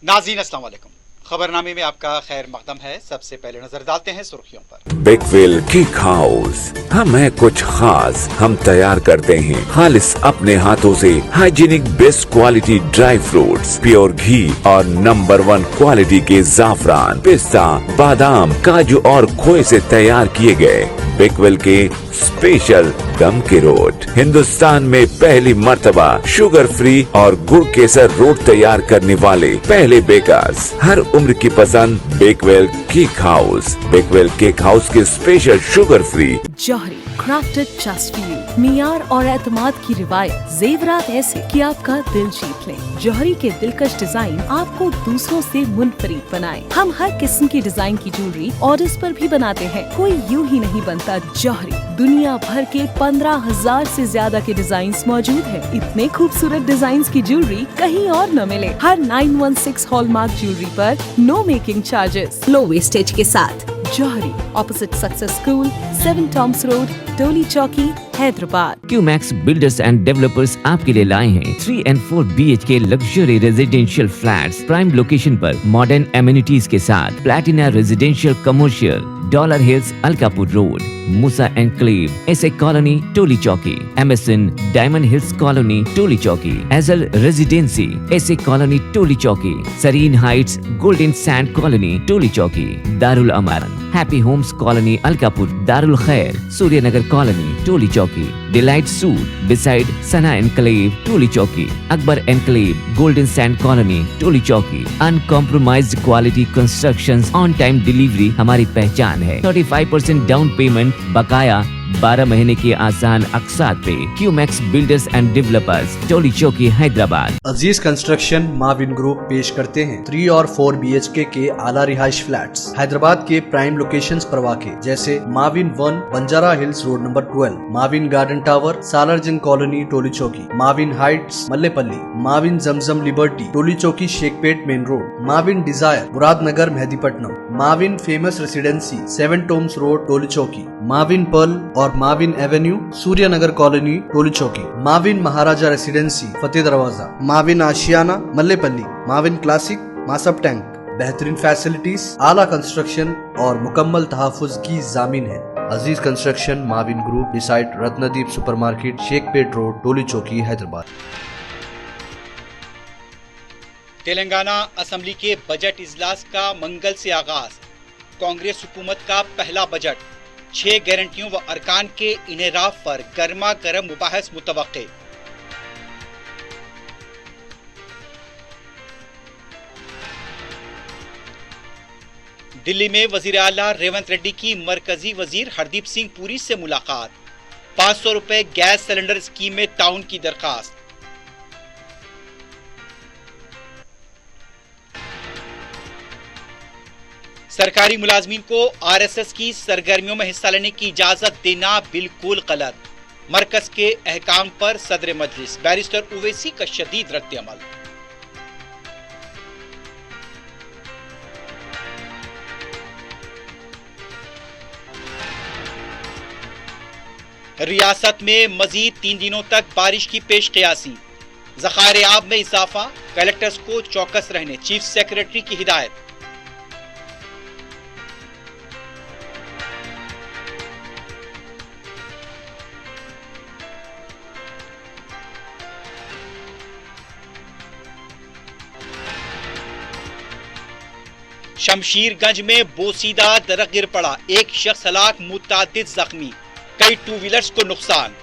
नाज़रीन अस्सलाम वालेकुम। खबरनामे में आपका खैर मकदम है। सबसे पहले नजर डालते हैं सुर्खियों पर। बेकवेल केक हाउस, हम है कुछ खास, हम तैयार करते हैं खालिस अपने हाथों से hygienic best quality dry fruits, pure घी और नंबर 1 क्वालिटी के जाफरान, पिस्ता, बादाम, काजू और खोए से तैयार किए गए बेकवेल के स्पेशल दम के रोट। हिंदुस्तान में पहली मर्तबा शुगर फ्री और गुड़ केसर रोट तैयार करने वाले पहले बेकर्स। हर उम्र की पसंद Bakewell cake house. Bakewell cake house के special sugar free. Jauhari crafted just for you, मियार और एतमाद की रिवायत, जेवरात ऐसे कि आपका दिल जीत ले। जौहरी के दिलकश डिजाइन आपको दूसरों से मुनफरिद बनाए। हम हर किस्म की डिजाइन की ज्वेलरी ऑर्डर्स पर भी बनाते हैं। कोई यूं ही नहीं बनता जौहरी। दुनिया भर के 15,000 से ज्यादा के डिजाइन मौजूद है। इतने खूबसूरत डिजाइन की ज्वेलरी कहीं और न मिले। हर 916 हॉलमार्क ज्वेलरी पर no making charges, low wastage के साथ। Jauhari, opposite success school, 7 Tombs road, Toli Chowki, Hyderabad. Qmax builders and developers आपके लिए लाए हैं 3 and 4 BHK luxury residential flats prime location पर मॉडर्न एमिनिटीज के साथ। Platina residential commercial, dollar hills Alkapur road, Moosa enclave, SA colony Toli Chowki, MSN diamond hills colony Toli Chowki, एजल residency S A colony Toli Chowki, Sareen heights golden sand colony Toli Chowki, Darul Aman happy homes colony Alkapur, Darul Khair Suryanagar colony Toli Chowki, delight suite beside Sana enclave Toli Chowki, Akbar enclave golden sand colony Toli Chowki. Uncompromised quality constructions, on time delivery हमारी पहचान है। 35% down payment, बकाया 12 महीने की आसान अकसात पे। QMax builders and developers, Toli Chowki, Hyderabad. Aziz construction Mavin group पेश करते हैं 3 और 4 BHK के आला रिहाइश फ्लैट्स हैदराबाद के प्राइम लोकेशंस पर वाक़े, जैसे Mavin 1 Banjara hills road number 12, Mavin garden tower Salarjung colony Toli Chowki, Mavin heights Mallepally, Mavin Zamzam liberty Toli Chowki Shaikpet main road, Mavin desire Muradnagar Mehdipatnam, Mavin famous residency 7 Tombs road Toli Chowki, Mavin pearl और Mavin avenue Suryanagar colony Toli Chowki, Mavin Maharaja residency Fateh Darwaza, Mavin Ashiana Mallepally, Mavin classic Masab tank. बेहतरीन facilities, आला construction और मुकम्मल तहफ़्फ़ुज़ की जामीन है। Aziz construction Mavin group beside Ratnadeep supermarket Shaikpet road Toli Chowki Hyderabad. Telangana assembly के बजट इजलास का मंगल से आगाज। कांग्रेस हुकूमत का पहला बजट, 6 गारंटियों व अरकान के इनेराफ पर गर्मा गर्म मुबाहस मुतवक्के। दिल्ली में वजीर आला रेवंत रेड्डी की मरकजी वजीर हरदीप सिंह पुरी से मुलाकात। 500 रुपए गैस सिलेंडर स्कीम में ताउन की दरखास्त। सरकारी मुलाजमीन को RSS की सरगर्मियों में हिस्सा लेने की इजाजत देना बिल्कुल गलत। मरकज के अहकाम पर सदर मजलिस बैरिस्टर उवैसी का शदीद रद्द अमल। रियासत में मजीद 3 दिनों तक बारिश की पेश क़यासी। ज़खायर आब में इजाफा, कलेक्टर्स को चौकस रहने चीफ सेक्रेटरी की हिदायत। शमशीरगंज में बोसीदा दरख्त गिर पड़ा, एक शख्स हलाक, मुतादिद जख्मी, कई 2 व्हीलर्स को नुकसान।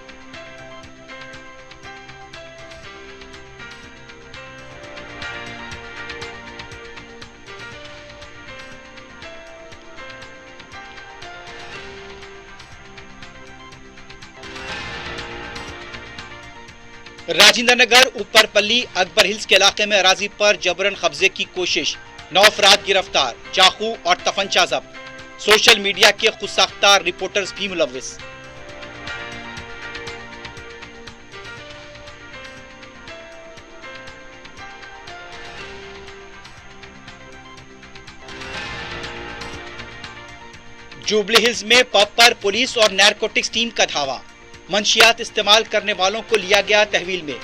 राजेंद्र नगर ऊपरपल्ली अकबर हिल्स के इलाके में अराजी पर जबरन कब्जे की कोशिश, 9 अफराद गिरफ्तार, चाकू और तफंचा जब्त। सोशल मीडिया के खुदसाख्ता रिपोर्टर्स भी मुलव्विस। जुबली हिल्स में पब पर पुलिस और नारकोटिक्स टीम का धावा, मंशियात इस्तेमाल करने वालों को लिया गया तहवील में।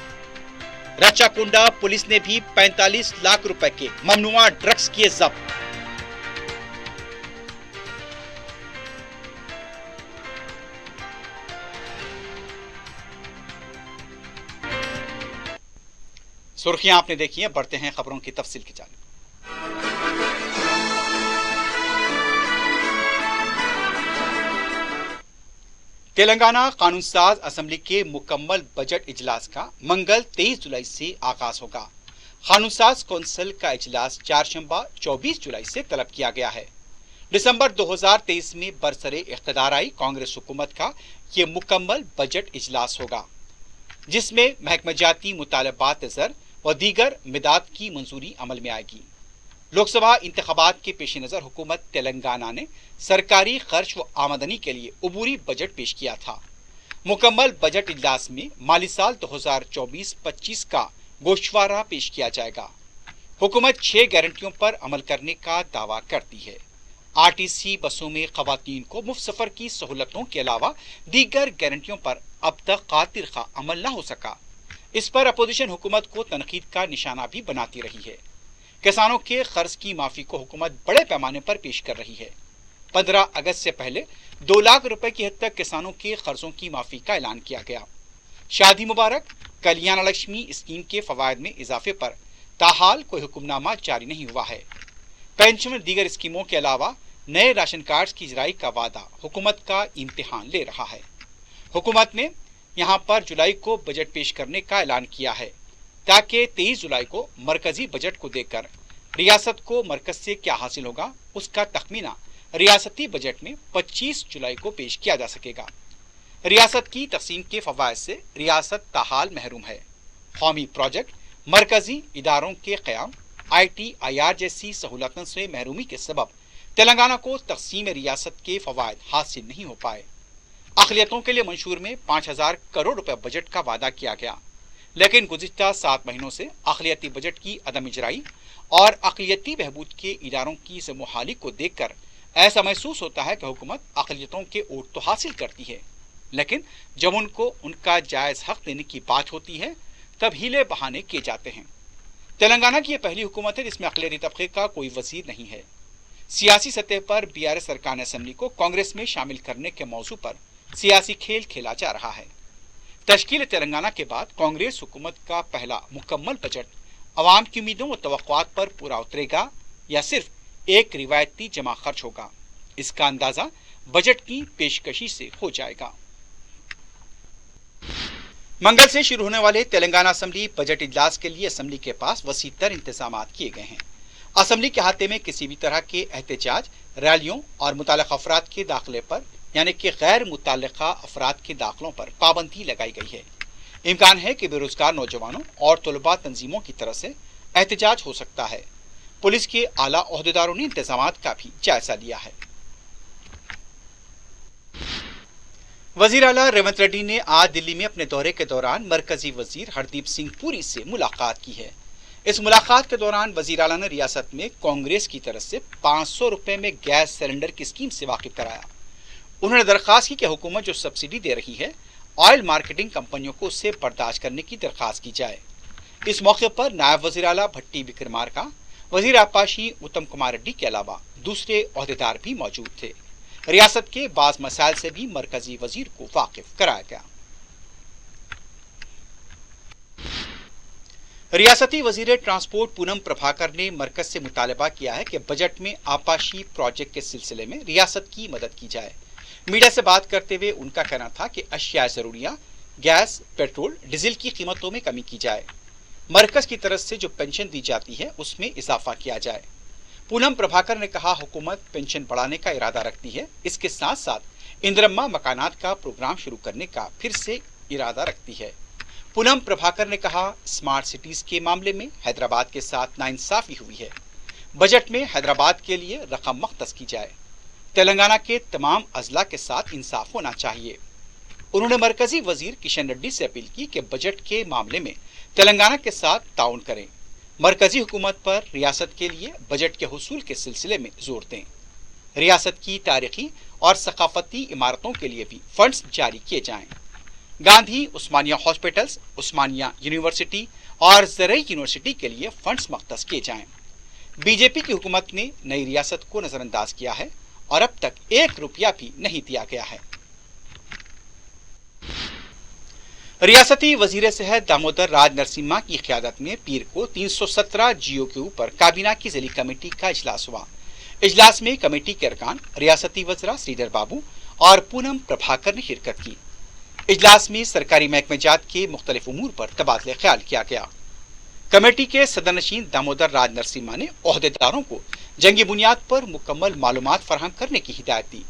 रच्चाकुंडा पुलिस ने भी 45 लाख रुपए के ममनुआ ड्रग्स किए जब्त। सुर्खियां आपने देखी हैं, बढ़ते हैं खबरों की तफसील की जानिब। तेलंगाना कानून साज असेंबली के मुकम्मल बजट इजलास का मंगल 23 जुलाई से आगाज होगा। कानून साज कौंसिल का इजलास चारशंबा 24 जुलाई से तलब किया गया है। दिसंबर 2023 में बरसरे इख्तिदार आई कांग्रेस हुकूमत का ये मुकम्मल बजट इजलास होगा, जिसमें महकमजाती मुतालबात ज़र व दीगर मिदाद की मंजूरी अमल में आएगी। लोकसभा इंतखाबात के पेश नजर हुकूमत तेलंगाना ने सरकारी खर्च व आमदनी के लिए उबूरी बजट पेश किया था। मुकम्मल बजट इजलास में माली साल 2024-25 का गोशवारा पेश किया जाएगा। हुकूमत 6 गारंटियों पर अमल करने का दावा करती है। आरटीसी बसों में खवातीन को मुफ्त सफर की सहूलतों के अलावा दीगर गारंटियों पर अब तक कातिर खा अमल न हो सका। इस पर अपोजिशन हुकूमत को तनकीद का निशाना भी बनाती रही है। किसानों के कर्ज की माफी को हुकूमत बड़े पैमाने पर पेश कर रही है। 15 अगस्त से पहले 2 लाख रुपए की हद तक किसानों के कर्जों की माफी का ऐलान किया गया। शादी मुबारक, कल्याण लक्ष्मी स्कीम के फवायद में इजाफे पर ताहाल कोई हुक्मनामा जारी नहीं हुआ है। पेंशन दीगर स्कीमों के अलावा नए राशन कार्ड की इजराई का वादा हुकूमत का इम्तिहान ले रहा है। हुकूमत ने यहाँ पर जुलाई को बजट पेश करने का ऐलान किया है, ताकि 23 जुलाई को मरकजी बजट को देखकर रियासत को मरकज से क्या हासिल होगा उसका तखमीना रियासती बजट में 25 जुलाई को पेश किया जा सकेगा। रियासत की तकसीम के फवायद से रियासत ताहाल महरूम है। कौमी प्रोजेक्ट, मरकजी इदारों के क़याम, ITIR जैसी सहूलतों से महरूमी के सबब तेलंगाना को तकसीम रियासत के फवायद हासिल नहीं हो पाए। अक़लियतों के लिए मंशूर में 5000 करोड़ रुपए बजट का वादा किया गया, लेकिन गुज़िश्ता 7 महीनों से अक़लियती बजट की अदम इजराई और अक़लियती बहबूद के इदारों की ज़मुहाली को देखकर ऐसा महसूस होता है कि हुकूमत अक़लियतों के वोट तो हासिल करती है, लेकिन जब उनको उनका जायज़ हक देने की बात होती है तब हीले बहाने किए जाते हैं। तेलंगाना की यह पहली हुकूमत है जिसमें अक़लियती तबके का कोई वज़ीर नहीं है। सियासी सतह पर BRS सरकार ने असेंबली को कांग्रेस में शामिल करने के मौजू पर सियासी खेल खेला जा रहा है। तश्कील तेलंगाना के बाद कांग्रेस हुकूमत का पहला मुकम्मल बजट अवाम की उम्मीदों व तवक्कुआत पर पूरा उतरेगा या सिर्फ एक रिवायती जमा खर्च होगा, इसका अंदाजा बजट की पेशकशी से हो जाएगा। मंगल से शुरू होने वाले तेलंगाना असेंबली बजट इजलास के लिए असेंबली के पास वसीतर इंतजाम किए गए हैं। असेंबली के अहाते में किसी भी तरह के एहतजाज, रैलियों और मुताल्लिक़ अफराद के दाखिले पर यानी कि गैर मुताल्लिक़ा अफराद के दाखिलों पर पाबंदी लगाई गई है। इम्कान है कि बेरोजगार नौजवानों और तलबा तंजीमों की तरफ से एहतजाज हो सकता है। पुलिस के आला ओहदेदारों ने इंतजामात का भी जायजा लिया है। वजीर आला रेवंत रेड्डी ने आज दिल्ली में अपने दौरे के दौरान मरकजी वजीर हरदीप सिंह पुरी से मुलाकात की है। इस मुलाकात के दौरान वजीर आला ने रियासत में कांग्रेस की तरफ से 500 रुपए में गैस सिलेंडर की स्कीम से वाकिफ कराया। उन्होंने दरख्वास्त की कि हुकूमत जो सब्सिडी दे रही है ऑयल मार्केटिंग कंपनियों को उससे बर्दाश्त करने की दरख्वास्त की जाए। इस मौके पर नायब वजीर आला भट्टी विक्रमार्का, वजीर आपाशी उत्तम कुमार रेड्डी के अलावा दूसरे ओहदेदार भी मौजूद थे। रियासत के बाज मसाइल से भी मरकजी वजीर को वाकिफ कराया गया। रियासती वजीर ट्रांसपोर्ट पूनम प्रभाकर ने मरकज से मुतालबा किया है कि बजट में आपाशी प्रोजेक्ट के सिलसिले में रियासत की मदद की जाए। मीडिया से बात करते हुए उनका कहना था कि अशिया ज़रूरिया, गैस, पेट्रोल, डीजल की कीमतों में कमी की जाए। मरकज की तरफ से जो पेंशन दी जाती है उसमें इजाफा किया जाए। पूनम प्रभाकर ने कहा, हुकूमत पेंशन बढ़ाने का इरादा रखती है, इसके साथ साथ इंदिरम्मा मकानात का प्रोग्राम शुरू करने का फिर से इरादा रखती है। पूनम प्रभाकर ने कहा, स्मार्ट सिटीज के मामले में हैदराबाद के साथ नाइंसाफी हुई है। बजट में हैदराबाद के लिए रकम मख्तस की जाए। तेलंगाना के तमाम अजला के साथ इंसाफ होना चाहिए। उन्होंने मरकजी वजीर किशन रेड्डी से अपील की कि बजट के मामले में तेलंगाना के साथ ताउन करें। मरकजी हुकूमत पर रियासत के लिए बजट के हुसूल के सिलसिले में जोर दें। रियासत की तारीखी और सकाफती इमारतों के लिए भी फंड्स जारी किए जाएं। गांधी उस्मानिया हॉस्पिटल्स, उस्मानिया यूनिवर्सिटी और ज़रई यूनिवर्सिटी के लिए फंड्स मख्तस किए जाएं। बीजेपी की हुकूमत ने नई रियासत को नजरअंदाज किया है और अब तक 1 रुपया भी नहीं दिया गया है। रियासती वजीर सेहत दामोदर राज नरसिम्हा की क़यादत में पीर को 317 जियो के ऊपर काबीना की ज़िली कमेटी का इजलास हुआ। इजलास में कमेटी के अरकान रियासती वज़रा श्रीधर बाबू और पूनम प्रभाकर ने शिरकत की। इजलास में सरकारी महकमेजात के मुख्तलिफ उमूर पर तबादले ख्याल किया गया। कमेटी के सदरनशीन दामोदर राज नरसिम्हा ने ओहदेदारों को जंगी बुनियाद पर मुकम्मल मालूमात फराहम करने की हिदायत दी।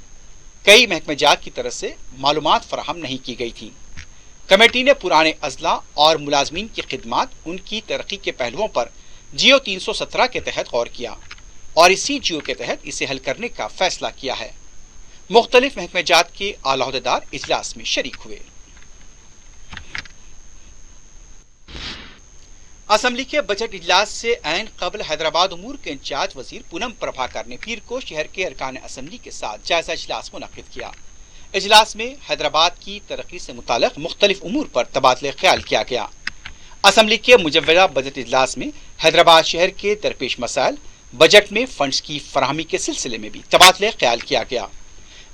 कई महकमेजात की तरफ से मालूमात फराहम नहीं की गई थी। कमेटी ने पुराने अजला और मुलाजमीन की खिदमात, उनकी तरक्की के पहलुओं पर जियो 317 के तहत गौर किया और इसी जियो के तहत इसे हल करने का फैसला किया है। मुख्तलिफ महकमेजात के आला ओहदेदार इजलास में शरीक हुए। असम्बली के बजट इजलास से ऐन कबल हैदराबाद उमूर के इंचार्ज वजीर पूनम प्रभाकर ने पीर को शहर के अरकान असम्बली के साथ जायजा इजलास मुनक्किद किया। इजलास में हैदराबाद की तरक्की से मुताल्लिक़ मुख्तलिफ उमूर पर तबादले ख्याल किया गया। असम्बली के मुजव्वदा बजट इजलास में हैदराबाद शहर के दरपेश मसाइल, बजट में फंड्स की फराहमी के सिलसिले में भी तबादले ख्याल किया गया।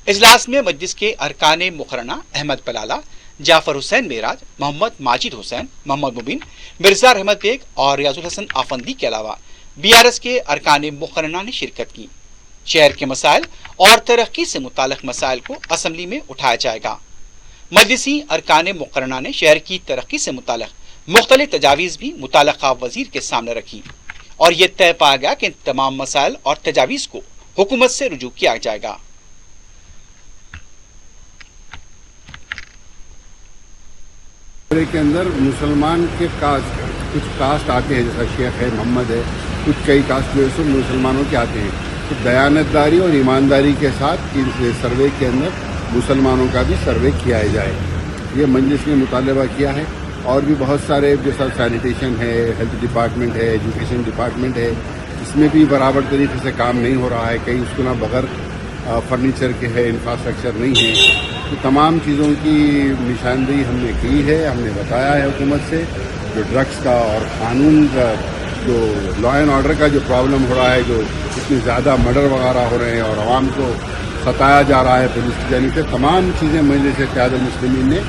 इजलास में मजलिस के अरकान मुकर्रना अहमद बलाला, जाफर हुसैन मेराज, मोहम्मद माजिद हुसैन, मोहम्मद मुबीन, मिर्जा रहमत बेग और रियाजुल हसन आफंदी के अलावा BRS के अरकान मुकर्रना ने शिरकत की। शहर के मसाइल और तरक्की से मुताल्लिक़ मसाइल को असम्बली में उठाया जाएगा। मजलिसी अरकान मुकर्रना ने शहर की तरक्की से मुताल्लिक़ मुख्तलिफ तजावीज़ भी मुताल्लिक़ा वजीर के सामने रखी और ये तय पाया गया कि इन तमाम मसाइल और तजावीज़ को हुकूमत से रुजू किया जाएगा। के अंदर मुसलमान के कास्ट, कुछ कास्ट आते हैं, जैसा शेख है, मोहम्मद है, कुछ कई कास्ट जो है मुसलमानों के आते हैं। तो दयानतदारी और ईमानदारी के साथ इस सर्वे के अंदर मुसलमानों का भी सर्वे किया जाए, ये मजलिस ने मुतालबा किया है। और भी बहुत सारे जैसा सैनिटेशन है, हेल्थ डिपार्टमेंट है, एजुकेशन डिपार्टमेंट है, इसमें भी बराबर तरीके से काम नहीं हो रहा है। कई स्कूल बगैर फर्नीचर के है, इंफ्रास्ट्रक्चर नहीं है। तो तमाम चीज़ों की निशानदेही हमने की है, हमने बताया है हुकूमत से। जो ड्रग्स का और कानून का, जो लॉ एंड ऑर्डर का जो प्रॉब्लम हो रहा है, जो इतनी ज़्यादा मर्डर वगैरह हो रहे हैं और आवाम को सताया जा रहा है पुलिस की जानिब से, तमाम चीज़ें मजलिस क़यादत मुस्लिमीन ने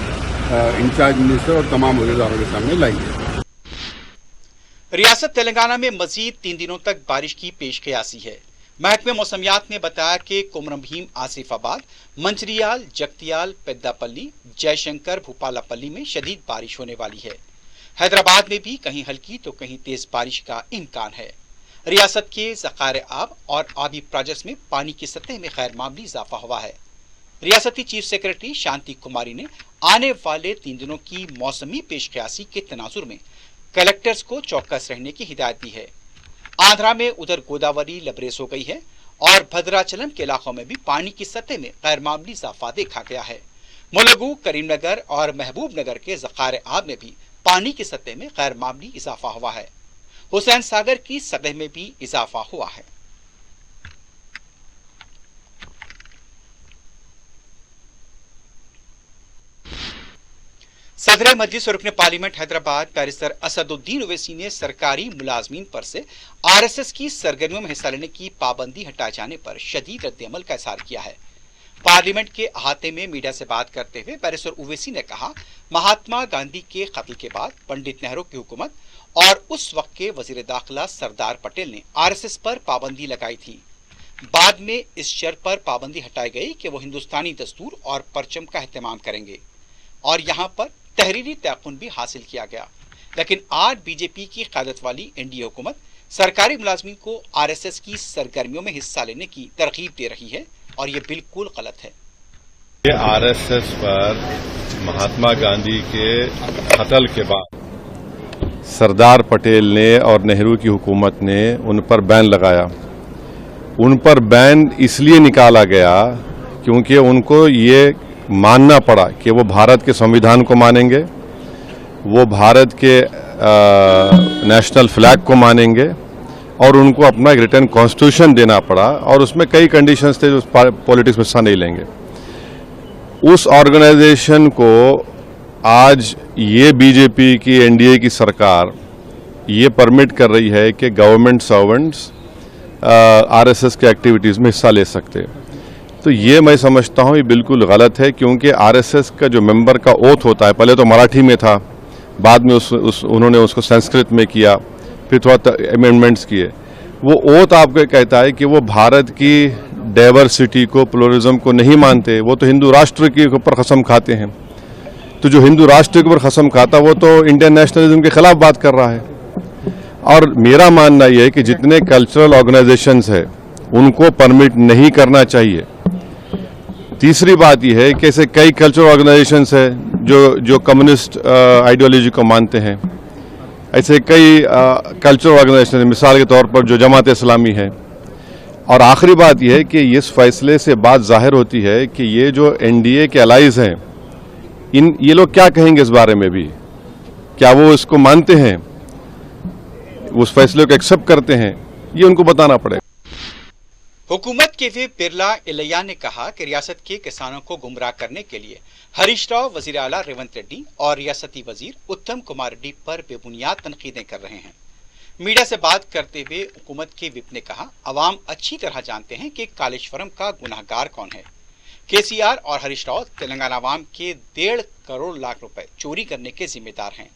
इंचार्ज मिनिस्टर और तमाम वज़ीरानों के सामने लाई है। रियासत तेलंगाना में मजीद 3 दिनों तक बारिश की पेशकयासी है। महकमे मौसमियात ने बताया कि कुमरम भीम, आसिफाबाद, मंचरियाल, जगतियाल, पेद्दापल्ली, जयशंकर, भूपालापल्ली में शदीद बारिश होने वाली है। हैदराबाद में भी कहीं हल्की तो कहीं तेज बारिश का इम्कान है। रियासत के ज़खायर आब और आबी प्रोजेक्ट्स में पानी की सतह में गैर मामूली इजाफा हुआ है। रियासती चीफ सेक्रेटरी शांति कुमारी ने आने वाले 3 दिनों की मौसमी पेशकयासी के तनाजुर में कलेक्टर्स को चौकस रहने की हिदायत दी है। आंध्रा में उधर गोदावरी लबरेज हो गई है और भद्राचलम के इलाकों में भी पानी की सतह में गैर मामूली इजाफा देखा गया है। मुलुगु, करीमनगर और महबूब नगर के ज़खायर आब में भी पानी की सतह में गैर मामूली इजाफा हुआ है। हुसैन सागर की सतह में भी इजाफा हुआ है। सदर मजलिस और रुकने पार्लियामेंट हैदराबाद बैरिस्टर असदुद्दीन ओवैसी ने सरकारी मुलाजमीन पर से RSS की सरगर्मियों में हिस्सा लेने की पाबंदी हटाए जाने पर शदीद रद्द-ए-अमल का इज़हार किया है। पार्लियामेंट के अहाते में मीडिया से बात करते हुए बैरिस्टर ओवैसी ने कहा, महात्मा गांधी के कत्ल के बाद पंडित नेहरू की हुकूमत और उस वक्त के वजीर दाखिला सरदार पटेल ने RSS पर पाबंदी लगाई थी। बाद में इस शर्त पर पाबंदी हटाई गई कि वो हिंदुस्तानी दस्तूर और परचम का एहतमाम करेंगे और यहाँ पर तहरीरी तयक़ुन भी हासिल किया गया। लेकिन आज बीजेपी की क़यादत वाली NDA हुकूमत सरकारी मुलाजमीन को RSS की सरगर्मियों में हिस्सा लेने की तरगीब दे रही है और ये बिल्कुल गलत है। RSS पर महात्मा गांधी के कत्ल के बाद सरदार पटेल ने और नेहरू की हुकूमत ने उन पर बैन लगाया। उन पर बैन इसलिए निकाला गया क्योंकि उनको ये मानना पड़ा कि वो भारत के संविधान को मानेंगे, वो भारत के नेशनल फ्लैग को मानेंगे और उनको अपना एक रिटर्न कॉन्स्टिट्यूशन देना पड़ा और उसमें कई कंडीशंस थे जो पॉलिटिक्स में हिस्सा नहीं लेंगे। उस ऑर्गेनाइजेशन को आज ये बीजेपी की NDA की सरकार ये परमिट कर रही है कि गवर्नमेंट सर्वेंट्स आरएसएस के एक्टिविटीज़ में हिस्सा ले सकते हैं। तो ये मैं समझता हूँ ये बिल्कुल गलत है, क्योंकि आरएसएस का जो मेंबर का ओथ होता है, पहले तो मराठी में था, बाद में उन्होंने उसको संस्कृत में किया, फिर थोड़ा अमेंडमेंट्स किए। वो ओथ आपको कहता है कि वो भारत की डाइवर्सिटी को, प्लुरलिज्म को नहीं मानते, वो तो हिंदू राष्ट्र के ऊपर कसम खाते हैं। तो जो हिंदू राष्ट्र के ऊपर कसम खाता वो तो इंडियन नेशनलिज्म के खिलाफ बात कर रहा है। और मेरा मानना यह है कि जितने कल्चरल ऑर्गेनाइजेशंस है उनको परमिट नहीं करना चाहिए। तीसरी बात यह है कि ऐसे कई कल्चरल ऑर्गेनाइजेशंस है जो कम्युनिस्ट आइडियोलॉजी को मानते हैं। ऐसे कई कल्चरल ऑर्गेनाइजेशन, मिसाल के तौर पर जो जमात इस्लामी है। और आखिरी बात यह है कि इस फैसले से बात जाहिर होती है कि ये जो एनडीए के अलाइज हैं, ये लोग क्या कहेंगे इस बारे में भी, क्या वो इसको मानते हैं, उस फैसले को एक्सेप्ट करते हैं, ये उनको बताना पड़ेगा। हुकूमत के वे बिरला इलैया ने कहा कि रियासत के किसानों को गुमराह करने के लिए हरीश राव, वजीर आला रेवंत रेड्डी और रियासती वजीर उत्तम कुमार रेड्डी पर बेबुनियाद तनकीदें कर रहे हैं। मीडिया से बात करते हुए हुकूमत के विप ने कहा, अवाम अच्छी तरह जानते हैं कि कालेश्वरम का गुनाहगार कौन है। केसीआर और हरीश राव तेलंगाना अवाम के 1.5 करोड़ लाख रुपए चोरी करने के जिम्मेदार हैं।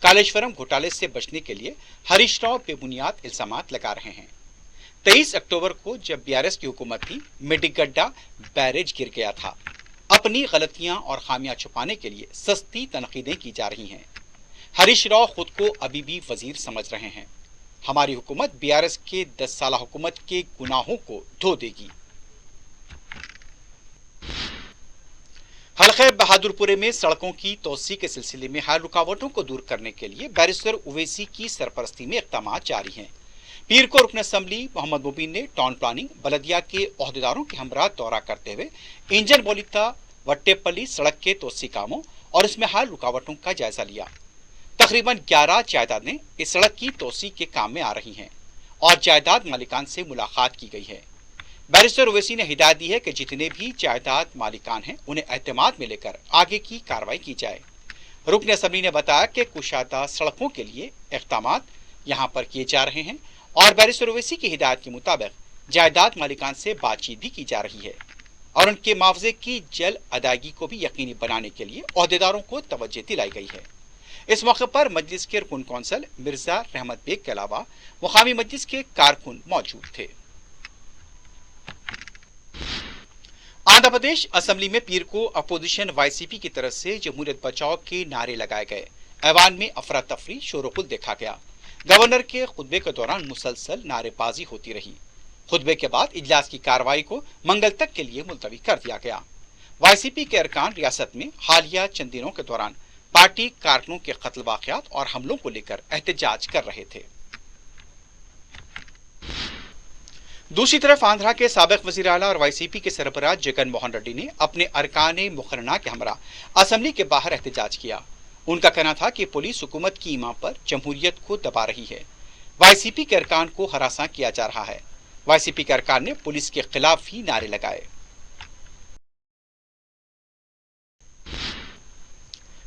कालेश्वरम घोटाले से बचने के लिए हरीश राव बेबुनियाद इल्जामात लगा रहे हैं। 23 अक्टूबर को जब बीआरएस की हुकूमत थी, मेडिगड्डा बैरेज गिर गया था। अपनी गलतियां और खामियां छुपाने के लिए सस्ती तनकीदें की जा रही हैं। हरीश राव खुद को अभी भी वजीर समझ रहे हैं। हमारी हुकूमत बीआरएस के 10 साल हुकूमत के गुनाहों को धो देगी। हल्के बहादुरपुरे में सड़कों की तोसी के सिलसिले में हाल रुकावटों को दूर करने के लिए बैरिस्टर उवैसी की सरपरस्ती में इक़दाम जारी हैं। पीर को रुकन असम्बली मोहम्मद मुबीन ने टाउन प्लानिंग बलदिया के ओहदेदारों के हमरा दौरा करते हुए इंजन बोलिता वट्टेपल्ली सड़क के तोसी कामों और इसमें हाल रुकावटों का जायजा लिया। तकरीबन 11 जायदादें इस सड़क की तोसी के काम में आ रही हैं और जायदाद मालिकान से मुलाकात की गई है। बैरिस्टर उवैसी ने हिदायत दी है कि जितने भी जायदाद मालिकान हैं उन्हें एहतमाद में लेकर आगे की कार्रवाई की जाए। रुकन असम्बली ने बताया कि कुशादा सड़कों के लिए इक़दामात यहां पर किए जा रहे हैं और बैरिस्टर उवैसी की हिदायत के मुताबिक जायदाद मालिकान से बातचीत भी की जा रही है और उनके मुआवजे की जल्द अदायगी को भी यकीनी बनाने के लिए ओहदेदारों को तवज्जो दिलाई गई है। इस मौके पर मजलिस के रुकन कौंसल मिर्जा रहमत बेग के अलावा मुकामी मजलिस के कारकुन मौजूद थे। आंध्र प्रदेश असेंबली में पीर को अपोजिशन वाईसीपी की तरफ से जमहूरियत बचाओ के नारे लगाए गए। ऐवान में अफरा तफरी शोरगुल देखा गया। गवर्नर के खुतबे के दौरान मुसलसल नारेबाजी होती रही। खुतबे के बाद इजलास की कार्रवाई को मंगल तक के लिए मुलतवी कर दिया गया। वाईसीपी के अरकान रियासत में हालिया चंद दिनों के दौरान पार्टी कारकुनों के कत्ल वाक़यात और हमलों को लेकर एहतजाज कर रहे थे। दूसरी तरफ आंध्रा के साबिक वज़ीर आला और वाईसीपी के सरबराह जगन मोहन रेड्डी ने अपने अरकाने मुकर्रना के हमरा असेंबली के बाहर एहतजाज किया। उनका कहना था कि पुलिस हुकूमत की ईमा पर जमहूरियत को दबा रही है। वाईसीपी के अरकान को हरासा किया जा रहा है। वाईसीपी के अरकान ने पुलिस के खिलाफ ही नारे लगाए।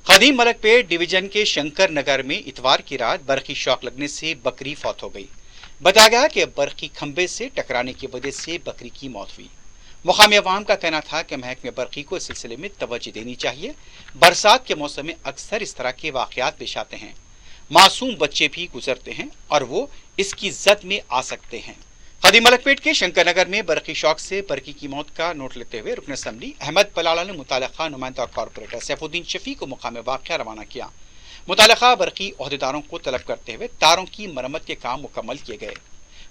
कदीम मलकपेट डिवीजन के शंकर नगर में इतवार की रात बरकी शॉक लगने से बकरी फौत हो गई। बताया गया कि बरकी खंबे से टकराने की वजह से बकरी की मौत हुई। मुकामी अवाम का कहना था कि महकमे बरकी को इस सिलसिले में तवज्जो देनी चाहिए। बरसात के मौसम में अक्सर इस तरह के वाकयात पेश आते हैं। मासूम बच्चे भी गुजरते हैं और वो इसकी जद में आ सकते हैं। कदीम मलकपेट के शंकर नगर में बरकी शॉक से बरकी की मौत का नोट लेते हुए रुकन असम्बली अहमद पलाला ने मुतालिका नुमाइंदा कॉर्पोरेटर सैफुद्दीन शफी को मुकाम वाक़या रवाना किया। मुतालिका बरकी ओहदेदारों को तलब करते हुए तारों की मरम्मत के काम मुकम्मल किए गए।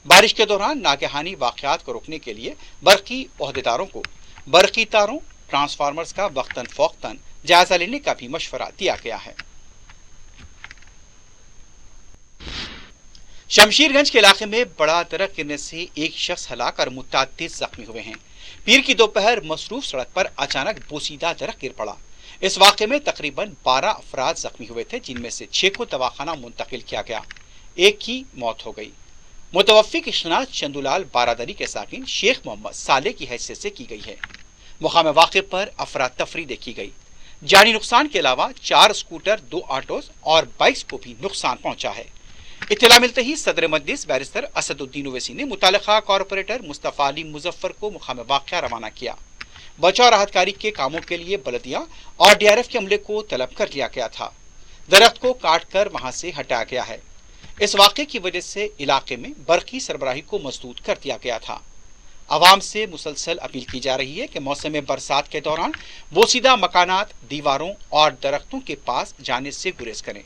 बारिश के दौरान नागहानी वाक़यात को रोकने के लिए बरकी ओहदेदारों को बरकी तारों ट्रांसफार्मर्स का वक्तन फौक्तन जायजा लेने का भी मशवरा दिया गया है। शमशीरगंज के इलाके में बड़ा दरख्त गिरने से एक शख्स हलाक और मुतअद्दिद जख्मी हुए हैं। पीर की दोपहर मसरूफ सड़क पर अचानक बोसीदा दरख्त गिर पड़ा। इस वाक़े में तकरीबन 12 अफराद जख्मी हुए थे, जिनमें से 6 को दवाखाना मुंतकिल किया गया। एक की मौत हो गई। मुतवफ़्फ़ी की शिनाख्त चंदूलाल बारादरी के साकिन शेख मोहम्मद साले की हैसियत से की गई है। मुकाम वाक़े पर अफरा तफरी देखी गई। जानी नुकसान के अलावा 4 स्कूटर, 2 ऑटोज और बाइक्स को भी नुकसान पहुंचा है। इत्तला मिलते ही सदर मजलिस बैरिस्टर असदुद्दीन ओवैसी ने मुतालिका कॉरपोरेटर मुस्तफा अली मुजफ्फर को मुकाम वाक़या रवाना किया। बचाव राहत कार्य के कामों के लिए बल्दिया और DRF के अमले को तलब कर लिया गया था। दरख्त को काट कर वहां से हटाया गया है। इस वाक़े की वजह से इलाके में बरक़ी सरबराही को मसदूद कर दिया गया था। आवाम से मुसलसल अपील की जा रही है कि मौसम बरसात के दौरान बोसीदा मकानात, दीवारों और दरख्तों के पास जाने से गुरेज करें।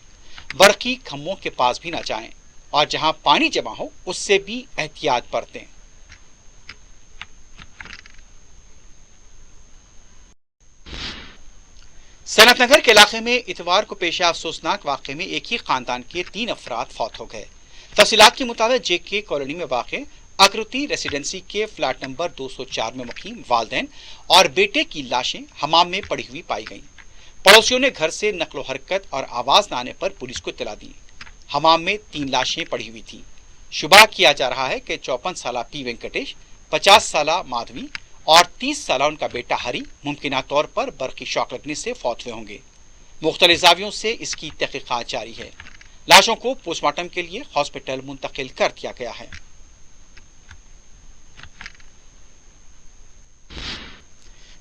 बरक़ी खम्भों के पास भी न जाएं और जहां पानी जमा हो उससे भी एहतियात बरतें। सनतनगर के इलाके में इतवार को पेश अफसोसनाक वाक़े में एक ही खानदान के 3 अफराद फौत हो गए। तफसीलात के मुताबिक JK कॉलोनी में वाक़ आकृति रेसिडेंसी के फ्लैट नंबर 204 में मुकीम वालिदैन और बेटे की लाशें हमाम में पड़ी हुई पाई गईं। पड़ोसियों ने घर से नकलो हरकत और आवाज न आने पर पुलिस को इत्तला दी। हमाम में 3 लाशें पड़ी हुई थी। शुबा किया जा रहा है कि 54 साला P वेंकटेश, 50 साला माधवी और 30 साला उनका बेटा हरी मुमकिना तौर पर बरक़ी शॉक लगने से फौत हुए होंगे। मुख्तलिफ ज़ावियों से इसकी तहक़ीक़ात जारी है। लाशों को पोस्टमार्टम के लिए हॉस्पिटल मुंतकिल कर दिया गया है।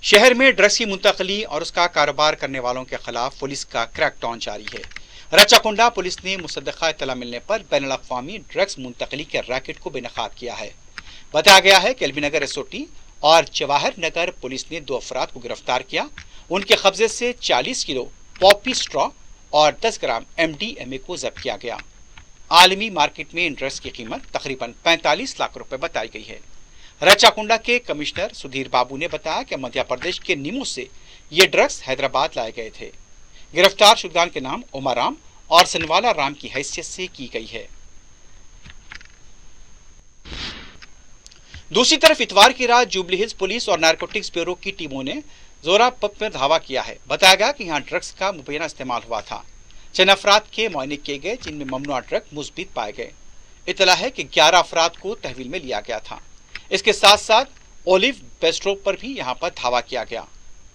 शहर में ड्रग्स की मुंतकली और उसका कारोबार करने वालों के खिलाफ पुलिस का क्रैकडाउन जारी है। रचाकुंडा पुलिस ने मुसद्दक़ा इत्तला मिलने पर बैनुल-अक़वामी ड्रग्स मुंतकली के रैकेट को बेनकाब किया है। बताया गया है कि एलबीनगर SOT और जवाहर नगर पुलिस ने 2 अफराद को गिरफ्तार किया। उनके कब्जे से 40 किलो पॉपी स्ट्रॉ और 10 ग्राम MDMA को जब्त किया गया। आलमी मार्केट में इन ड्रग्स की कीमत तकरीबन 45 लाख रुपए बताई गई है। रचाकुंडा के कमिश्नर सुधीर बाबू ने बताया कि मध्य प्रदेश के नीमू से ये ड्रग्स हैदराबाद लाए गए थे। गिरफ्तार शुदगान के नाम उमर राम और सनवाला राम की हैसियत से की गई है। दूसरी तरफ इतवार की रात जुबली हिल्स पुलिस और नारकोटिक्स ब्यूरो की टीमों ने जोरा पब में धावा किया है। बताया गया कि यहाँ ड्रग्स का मुबैना इस्तेमाल हुआ था। 6 अफराद के मुआयने किए गए जिनमें ममनुआ ड्रग मुस्बित पाए गए। इतला है कि 11 अफराद को तहवील में लिया गया था। इसके साथ साथ ओलिव बेस्ट्रो पर भी यहाँ पर धावा किया गया।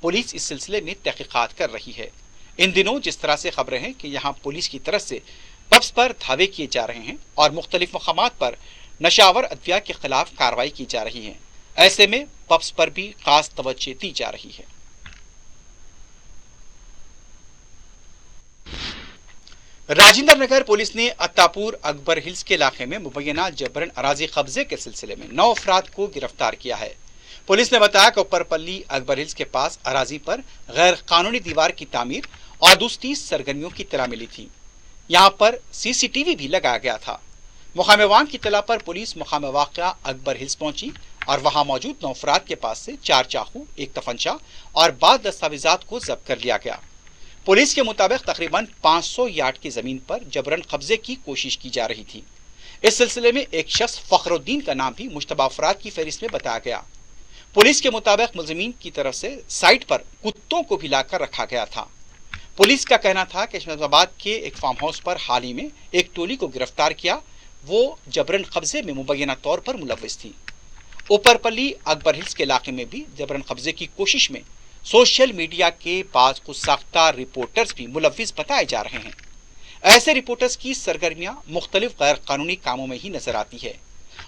पुलिस इस सिलसिले में तहकीकात कर रही है। इन दिनों जिस तरह से खबरें हैं कि यहाँ पुलिस की तरफ से पब्स पर धावे किए जा रहे हैं और मुख्तलिफ मकामात पर नशावर अद्विया के खिलाफ कार्रवाई की जा रही है, ऐसे में पब्स पर भी खास तवज्जो दी जा रही है। राजेंद्र नगर पुलिस ने अत्तापुर अकबर हिल्स के इलाके में मुबैना जबरन अराजी कब्जे के सिलसिले में 9 अफराद को गिरफ्तार किया है। पुलिस ने बताया कि ऊपरपल्ली अकबर हिल्स के पास अराजी पर गैर कानूनी दीवार की तामीर और दूसरी सरगर्मियों की इत्तला मिली थी। यहाँ पर CCTV भी लगाया गया था। मुकाम वाम की इत्तला पर पुलिस मुकाम वाक़या अकबर हिल्स पहुंची और वहां मौजूद 9 अफराद के पास से 4 चाकू, 1 तफंचा और बाद दस्तावेजात को जब्त कर लिया गया। पुलिस के मुताबिक तकरीबन 500 यार्ड की जमीन पर जबरन कब्जे की कोशिश की जा रही थी। इस सिलसिले में एक शख्स फखरुद्दीन का नाम भी मुश्तबा अफराद की फहरिस्त में बताया गया। पुलिस के मुताबिक मुलजिमीन की तरफ से साइट पर कुत्तों को भी लाकर रखा गया था। पुलिस का कहना था कि इस्लामाबाद के एक फार्म हाउस पर हाल ही में एक टोली को गिरफ्तार किया। वो जबरन कब्जे में मुबैना तौर पर मुलव्विस थी। ऊपरपल्ली अकबर हिल्स के इलाके में भी जबरन कब्जे की कोशिश में सोशल मीडिया के बाद कुछ साख्ता रिपोर्टर्स भी मुलव्विस बताए जा रहे हैं। ऐसे रिपोर्टर्स की सरगर्मियां मुख्तलिफ गैर कानूनी कामों में ही नजर आती है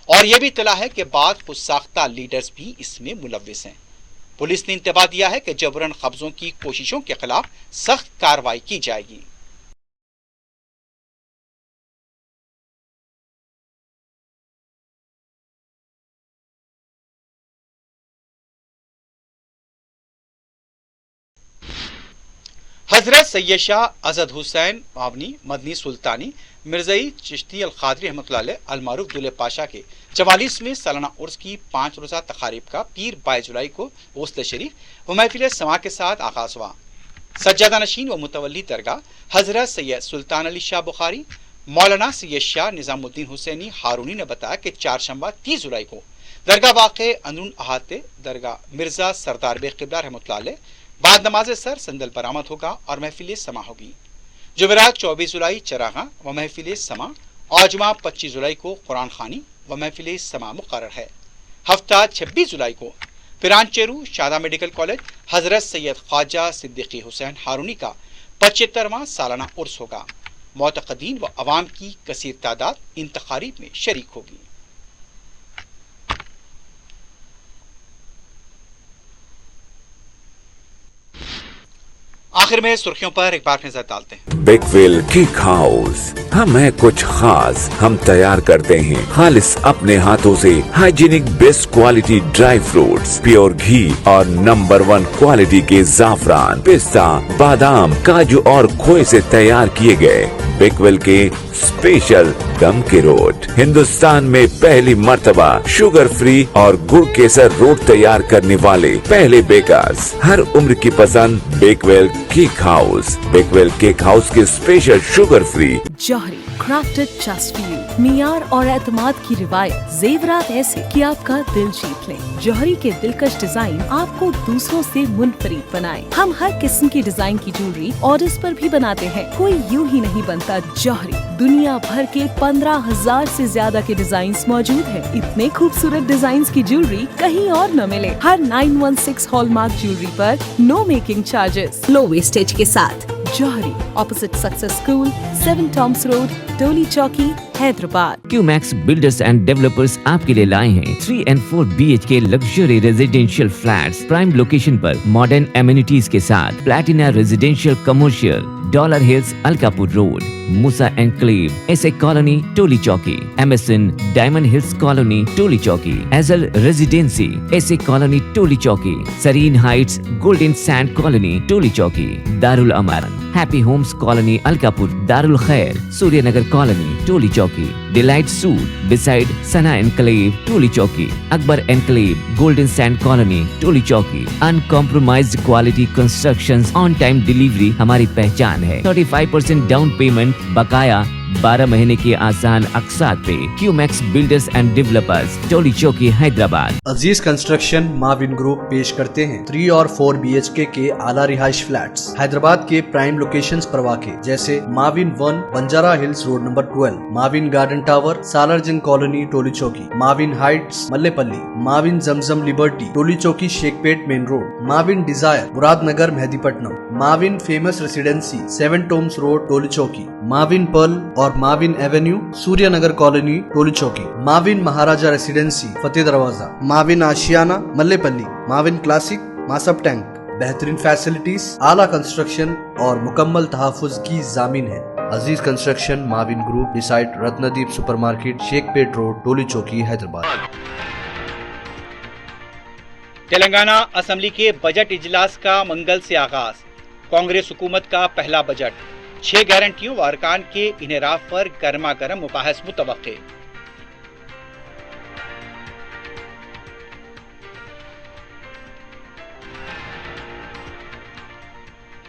और यह भी इत्तला है कि बाद कुछ साख्ता लीडर्स भी इसमें मुलव्विस हैं। पुलिस ने इंतबाह दिया है कि जबरन कब्जों की कोशिशों के खिलाफ सख्त कार्रवाई की जाएगी। हजरत सैयद शाह अजद हुसैन मावनी मदनी सुल्तानी मिर्ज़ई चिश्ती अल क़ादरी रहमतुल्लाह अलैह अल मारूफ दुल्हे पाशा के 44वें सालाना उर्स की 5 रोज़ा तक़ारीब का पीर 22 जुलाई को गुस्ल शरीफ व महफिल समा के साथ आगाज़ हुआ। सज्जादा नशीन व मुतवल्ली दरगाह हजरत सैयद सुल्तान अली शाह बुखारी मौलाना सैयद शाह निज़ामुद्दीन हुसैनी हारूनी ने बताया कि 4 शंबा 30 जुलाई को दरगाह वाक़े अंदरून अहाते दरगाह मिर्ज़ा सरदार बेग क़िबला रहमतुल्लाह अलैह बाद नमाज सर संदल बरामद होगा और महफिल समा होगी। जुमेरात 24 जुलाई चरागा व महफिल समा और जुमा 25 जुलाई को कुरान खानी व महफिल समा मुकर्रर है। हफ्ता 26 जुलाई को पिरानचेरू शादा मेडिकल कॉलेज हजरत सैयद ख्वाजा सिद्दीकी हुसैन हारूनी का 75वां सालाना उर्स होगा। मुतक़दीन व अवाम की कसीर तादाद इन तक़ारीब में शरीक होगी। आखिर में सुर्खियों पर एक बार नजर डालते हैं। बेकवेल केक हाउस, हम है कुछ खास, हम तैयार करते हैं खालिस अपने हाथों से hygienic best quality dry fruits, pure घी और नंबर 1 क्वालिटी के जाफरान, पिस्ता, बादाम, काजू और खोए से तैयार किए गए बेकवेल के स्पेशल दम के रोट। हिंदुस्तान में पहली मर्तबा शुगर फ्री और गुड़ केसर रोट तैयार करने वाले पहले बेकर्स, हर उम्र की पसंद Bakewell cake house. Bakewell cake house के special sugar free Jauhari crafted just for you, मियार और एतमाद की रिवायत, जेवरात ऐसे कि आपका दिल जीत ले। जौहरी के दिलकश डिजाइन आपको दूसरों से मुनफरिद बनाए। हम हर किस्म की डिजाइन की ज्वेलरी ऑर्डर्स पर भी बनाते हैं, कोई यूं ही नहीं बनता। जौहरी दुनिया भर के 15,000 से ज्यादा के डिजाइन मौजूद है। इतने खूबसूरत डिजाइन की ज्वेलरी कहीं और न मिले। हर 916 हॉलमार्क ज्वेलरी पर no making charges, low wastage के साथ। Jauhari, opposite success school, 7 Tombs road, Toli Chowki, Hyderabad. Qmax builders and developers आपके लिए लाए हैं 3 and 4 BHK luxury residential flats prime location पर मॉडर्न एमिनिटीज के साथ। Platina residential commercial, dollar hills, Alkapur road, Moosa enclave, SA colony, Toli Chowki, MSN diamond hills colony, Toli Chowki, एजल residency, S A colony, Toli Chowki, Sareen heights, golden sand colony, Toli Chowki, Darul Aman, happy homes colony, Alkapur, Darul Khair, Suryanagar colony, Toli Chowki, delight suite beside Sana enclave, Toli Chowki, Akbar enclave, golden sand colony, Toli Chowki. Uncompromised quality constructions, on time delivery हमारी पहचान है। 35% down payment, बकाया 12 महीने के आसान अक़सात पे। QMax builders and developers, Toli Chowki, Hyderabad. Aziz construction Mavin group पेश करते हैं 3 और 4 BHK के आला रिहाइश फ्लैट्स हैदराबाद के प्राइम लोकेशंस पर वाक़े, जैसे Mavin 1 Banjara hills road number 12, Mavin garden tower, Salarjung colony, Toli Chowki, Mavin heights, Mallepally, Mavin Zamzam liberty, Toli Chowki, Shaikpet main road, Mavin desire, Muradnagar, Mehdipatnam, Mavin famous residency, 7 Tombs road, Toli Chowki, Mavin pearl और Mavin avenue, Suryanagar colony, Toli Chowki, Mavin Maharaja residency, Fateh Darwaza, Mavin Ashiana, Mallepally, Mavin classic, Masab tank. बेहतरीन facilities, आला construction और मुकम्मल तहफ़्फ़ुज़ की जामीन है। Aziz construction Mavin group, beside Ratnadeep supermarket, Shaikpet road, Toli Chowki, Hyderabad. Telangana assembly के बजट इजलास का मंगल से आगाज। कांग्रेस हुकूमत का पहला बजट, 6 गारंटियों व अरकान के इन्हेराफ पर गर्मा गर्म मुबाहिस मुतवक्के।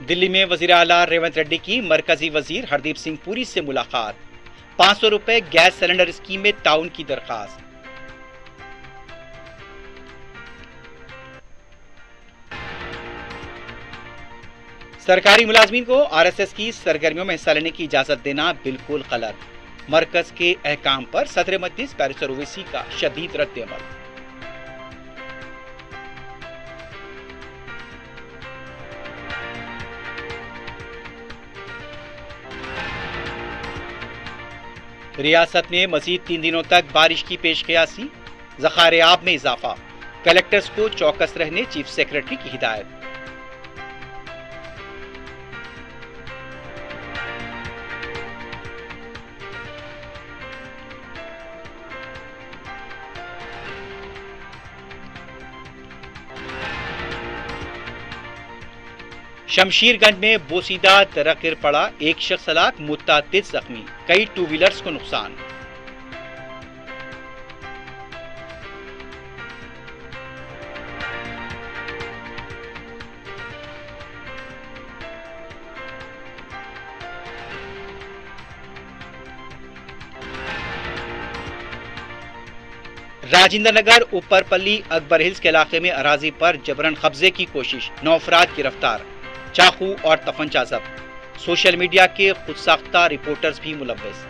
दिल्ली में वजीर आला रेवंत रेड्डी की मरकजी वजीर हरदीप सिंह पुरी से मुलाकात। 500 रुपए गैस सिलेंडर स्कीम में ताउन की दरखास्त। सरकारी मुलाजमीन को आरएसएस की सरगर्मियों में हिस्सा लेने की इजाजत देना बिल्कुल गलत। मरकज के अहकाम पर सदर मजलिस बैरिस्टर ओवैसी का शदीद रद्द-ए-अमल। रियासत में मजीद 3 दिनों तक बारिश की पेशकयासी, ज़खारे आब में इजाफा। कलेक्टर्स को चौकस रहने चीफ सेक्रेटरी की हिदायत। शमशीरगंज में बोसीदा दरख्त गिर पड़ा, एक शख्स हलाक, मुतअद्दिद जख्मी, कई 2 व्हीलर्स को नुकसान। राजेंद्र नगर ऊपरपल्ली अकबर हिल्स के इलाके में अराजी पर जबरन कब्जे की कोशिश, 9 अफराद गिरफ्तार, चाकू और तफंचा जब्त। सोशल मीडिया के खुद साख्ता रिपोर्टर्स भी मुलव्वस।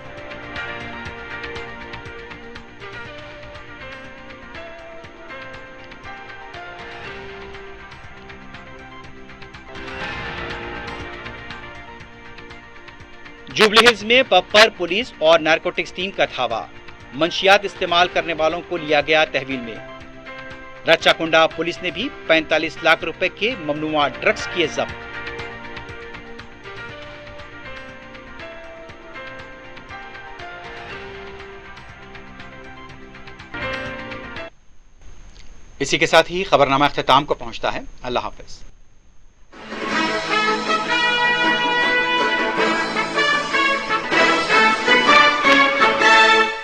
जुबली हिल्स में पब पर पुलिस और नारकोटिक्स टीम का धावा, मंशियात इस्तेमाल करने वालों को लिया गया तहवील में। रच्चाकुंडा पुलिस ने भी 45 लाख रुपए के ममनुआ ड्रग्स किए जब्त। इसी के साथ ही खबरनामा अख्तिताम को पहुंचता है। अल्लाह हाफिज।